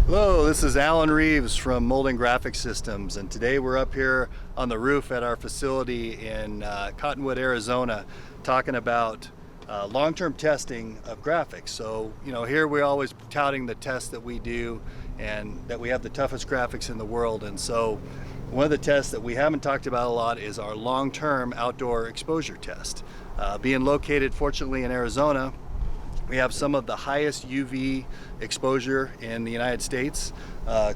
Hello, this is Alan Reeves from Molding Graphic Systems, and today we're up here on the roof at our facility in Cottonwood, Arizona, talking about long-term testing of graphics. So, here we're always touting the tests that we do and that we have the toughest graphics in the world. And so one of the tests that we haven't talked about a lot is our long-term outdoor exposure test. Being located, fortunately, in Arizona, we have some of the highest UV exposure in the United States.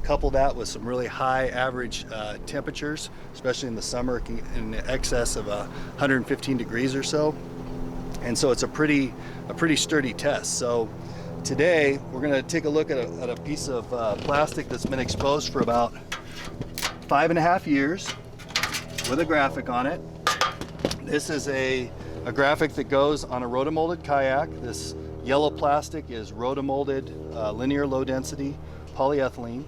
Couple that with some really high average temperatures, especially in the summer, in excess of 115 degrees or so. And so it's a pretty sturdy test. So today we're going to take a look at a piece of plastic that's been exposed for about 5.5 years with a graphic on it. This is a graphic that goes on a rotomolded kayak. This yellow plastic is rotomolded linear low density polyethylene,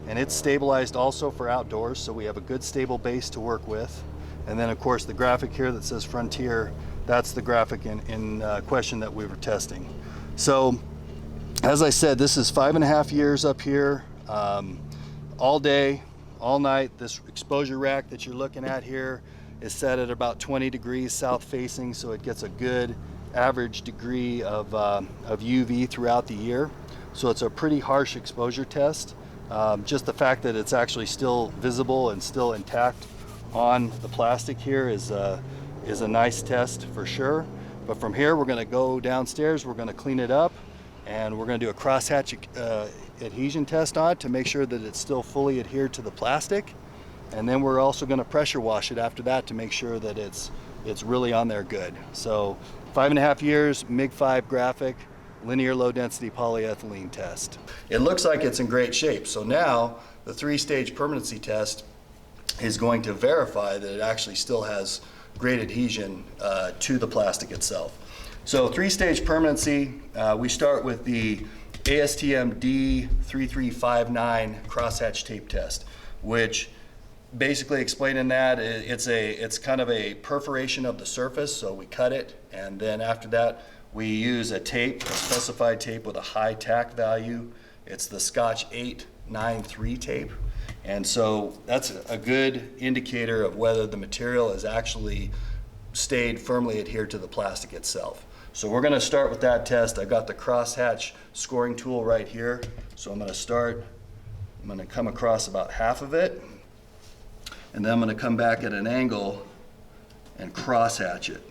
and it's stabilized also for outdoors, so we have a good stable base to work with. And then of course the graphic here that says Frontier, that's the graphic in question that we were testing. So as I said, this is 5.5 years up here, all day, all night. This exposure rack that you're looking at here is set at about 20 degrees south facing, so it gets a good average degree of UV throughout the year. So it's a pretty harsh exposure test. Just the fact that it's actually still visible and still intact on the plastic here is a nice test for sure. But from here we're going to go downstairs, we're going to clean it up, and we're going to do a crosshatch adhesion test on it to make sure that it's still fully adhered to the plastic. And then we're also going to pressure wash it after that to make sure that it's really on there good. So 5.5 years, MIG-5 graphic, linear low density polyethylene test. It looks like it's in great shape. So now the 3-stage permanency test is going to verify that it actually still has great adhesion to the plastic itself. So 3-stage permanency, we start with the ASTM D3359 crosshatch tape test, which basically explaining that, it's kind of a perforation of the surface, so we cut it, and then after that we use a tape, a specified tape with a high tack value. It's the Scotch 893 tape, and so that's a good indicator of whether the material has actually stayed firmly adhered to the plastic itself. So we're going to start with that test. I've got the crosshatch scoring tool right here, so I'm going to come across about half of it, and then I'm going to come back at an angle and crosshatch it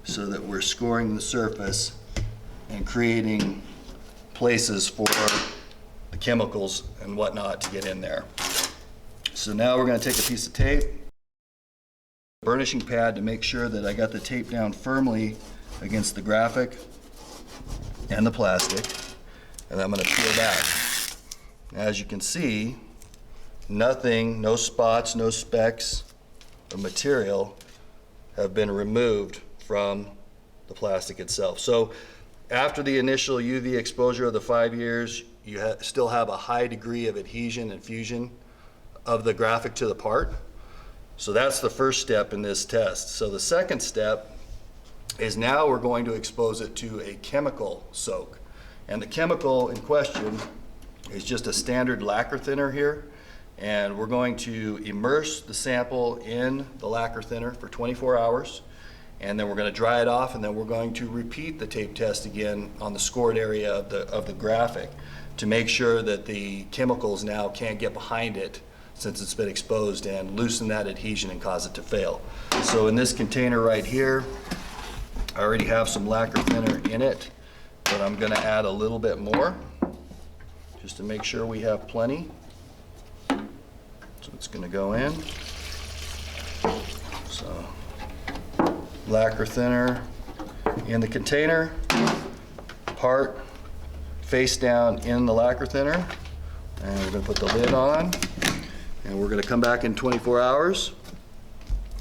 so that we're scoring the surface and creating places for the chemicals and whatnot to get in there. So now we're going to take a piece of tape, burnishing pad, to make sure that I got the tape down firmly against the graphic and the plastic, and I'm going to peel back. As you can see, nothing, no spots, no specks of material have been removed from the plastic itself. So after the initial UV exposure of the 5 years, you still have a high degree of adhesion and fusion of the graphic to the part. So that's the first step in this test. So the second step is now we're going to expose it to a chemical soak. And the chemical in question is just a standard lacquer thinner here. And we're going to immerse the sample in the lacquer thinner for 24 hours, and then we're going to dry it off, and then we're going to repeat the tape test again on the scored area of the graphic to make sure that the chemicals now can't get behind it since it's been exposed and loosen that adhesion and cause it to fail. So in this container right here, I already have some lacquer thinner in it, but I'm going to add a little bit more just to make sure we have plenty. So it's going to go in. So lacquer thinner in the container, part face down in the lacquer thinner, and we're going to put the lid on, and we're going to come back in 24 hours,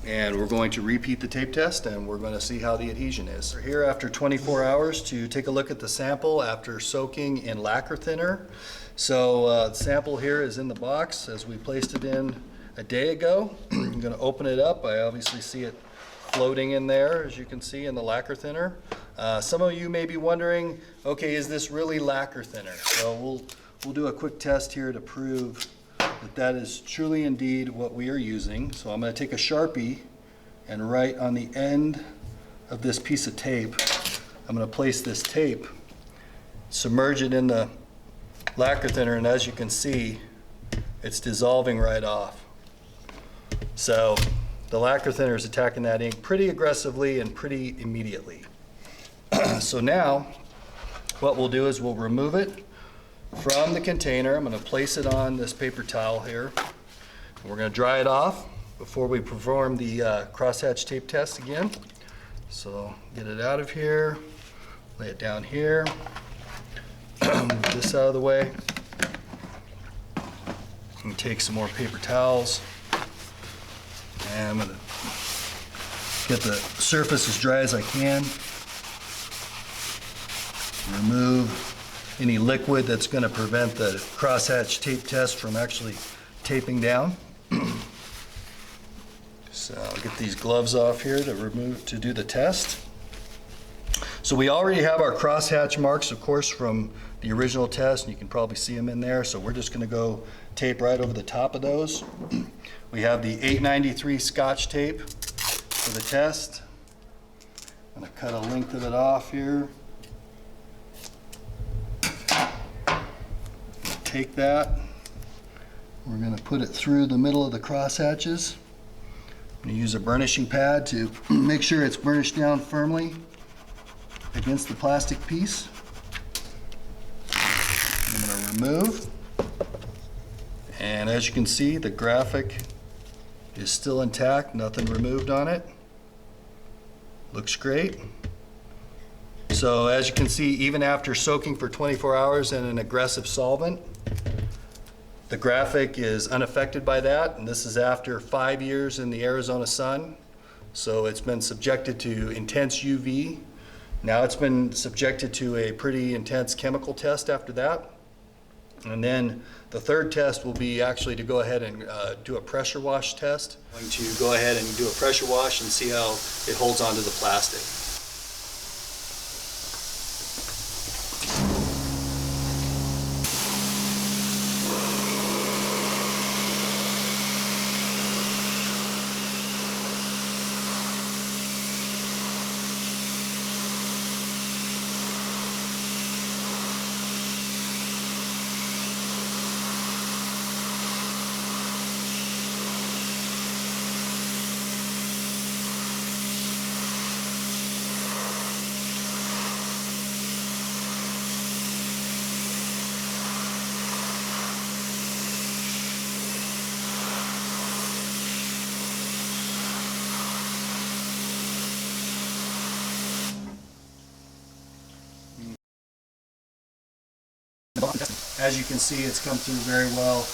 and we're going to repeat the tape test, and we're going to see how the adhesion is. We're here after 24 hours to take a look at the sample after soaking in lacquer thinner. So the sample here is in the box as we placed it in a day ago. I'm going to open it up. I obviously see it floating in there, as you can see, in the lacquer thinner. Some of you may be wondering, okay, is this really lacquer thinner? So we'll do a quick test here to prove that that is truly indeed what we are using. So I'm going to take a Sharpie and write on the end of this piece of tape, I'm going to place this tape, submerge it in the lacquer thinner, and as you can see, it's dissolving right off. So the lacquer thinner is attacking that ink pretty aggressively and pretty immediately. So now what we'll do is we'll remove it from the container. I'm going to place it on this paper towel here. And we're going to dry it off before we perform the crosshatch tape test again. So get it out of here, lay it down here, move this out of the way, and take some more paper towels. And I'm going to get the surface as dry as I can. Remove any liquid that's going to prevent the crosshatch tape test from actually taping down. So I'll get these gloves off here to do the test. So we already have our crosshatch marks, of course, from the original test, and you can probably see them in there. So we're just going to go tape right over the top of those. We have the 893 Scotch tape for the test. I'm going to cut a length of it off here. Take that. We're going to put it through the middle of the crosshatches. I'm going to use a burnishing pad to make sure it's burnished down firmly against the plastic piece. I'm going to remove. And as you can see, the graphic is still intact, nothing removed on it. Looks great. So as you can see, even after soaking for 24 hours in an aggressive solvent, the graphic is unaffected by that, and this is after 5 years in the Arizona sun. So it's been subjected to intense UV. Now it's been subjected to a pretty intense chemical test after that. And then the third test will be actually to go ahead and do a pressure wash test. I'm going to go ahead and do a pressure wash and see how it holds onto the plastic. As you can see, it's come through very well.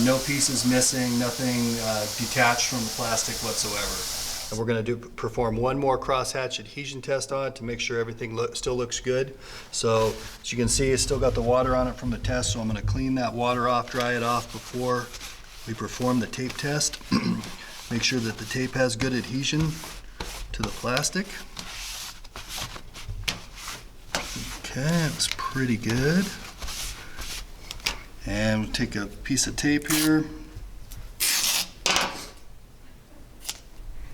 No pieces missing, nothing detached from the plastic whatsoever. And we're going to perform one more crosshatch adhesion test on it to make sure everything still looks good. So as you can see, it's still got the water on it from the test, so I'm going to clean that water off, dry it off before we perform the tape test. Make sure that the tape has good adhesion to the plastic. Okay, it was pretty good. And we'll take a piece of tape here.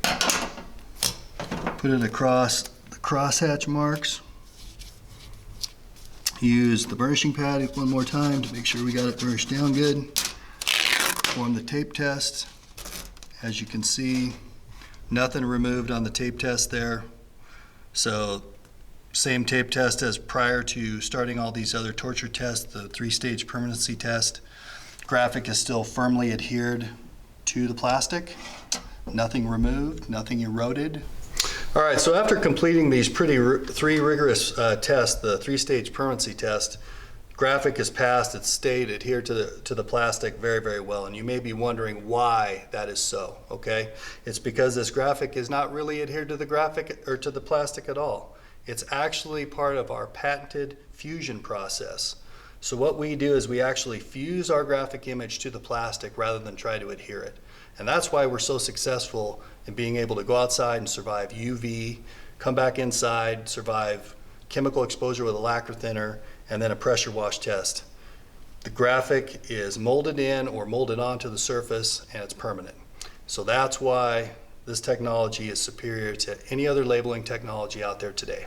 Put it across the crosshatch marks. Use the burnishing pad one more time to make sure we got it burnished down good. Perform the tape test. As you can see, nothing removed on the tape test there. So same tape test as prior to starting all these other torture tests, the 3-stage permanency test. Graphic is still firmly adhered to the plastic. Nothing removed, nothing eroded. All right, so after completing these three rigorous tests, the 3-stage permanency test, graphic is passed, it's stayed adhered to the plastic very, very well. And you may be wondering why that is so, okay? It's because this graphic is not really adhered to the graphic or to the plastic at all. It's actually part of our patented fusion process. So what we do is we actually fuse our graphic image to the plastic rather than try to adhere it. And that's why we're so successful in being able to go outside and survive UV, come back inside, survive chemical exposure with a lacquer thinner, and then a pressure wash test. the graphic is molded in or molded onto the surface, and it's permanent. So that's why this technology is superior to any other labeling technology out there today.